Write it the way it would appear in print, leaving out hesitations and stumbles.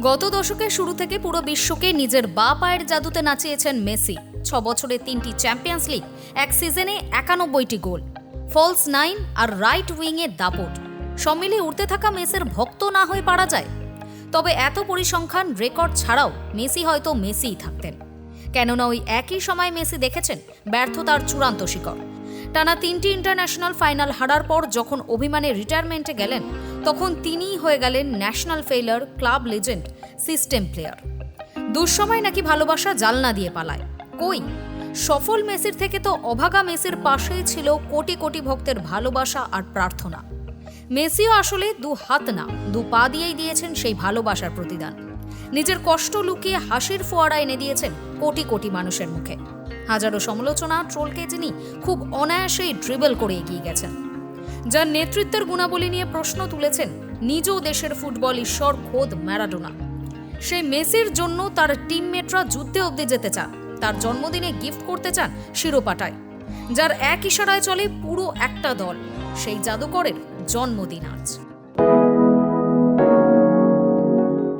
গত দশকের শুরু থেকে পুরো বিশ্বকে নিজের বা পায়ের জাদুতে নাচিয়েছেন মেসি। 6 বছরে 3টি চ্যাম্পিয়ন্স লিগ, এক সিজনে 91টি গোল, ফলস 9 আর রাইট উইংয়ে দাপট। সব মিলিয়ে উঠতে থাকা মেসির ভক্ত না হয়ে পারা যায়। তবে এত পরিসংখ্যান রেকর্ড ছাড়াও মেসি হয়তো মেসিই থাকতেন, কেননা ওই একই সময় মেসি দেখেছেন ব্যর্থতার চূড়ান্ত শিখর। টানা 3টি ইন্টারন্যাশনাল ফাইনাল হারার পর যখন অভিমানে রিটায়ারমেন্টে গেলেন, তখন তিনিই হয়ে গেলেন national failure, club legend, system player. দুঃসময় নাকি ভালোবাসা জালনা দিয়ে পালায়। কই, সফল মেসির থেকে তো অভাগা মেসির পাশেই ছিল কোটি কোটি ভক্তের ভালোবাসা আর প্রার্থনা। মেসিও আসলে 2 হাত না, 2 পা দিয়েই দিয়েছেন সেই ভালোবাসার প্রতিদান। নিজের কষ্ট লুকিয়ে হাসির ফোয়ারা এনে দিয়েছেন কোটি কোটি মানুষের মুখে। হাজারো সমালোচনা, ট্রোলকে যিনি খুব অনায়াসেই ড্রিবল করে এগিয়ে গেছেন, যার নেতৃত্বের গুণাবলী নিয়ে প্রশ্ন তুলেছেন নিজ দেশের ফুটবল ঈশ্বর খোদ ম্যারাডোনা। সেই মেসির জন্য তার টিমমেটরা যুদ্ধে অবধি যেতে চান, তার জন্মদিনে গিফট করতে চান শিরোপাটায়, যার এক ইশারায় চলে পুরো একটা দল, সেই জাদুকরের জন্মদিন আজ।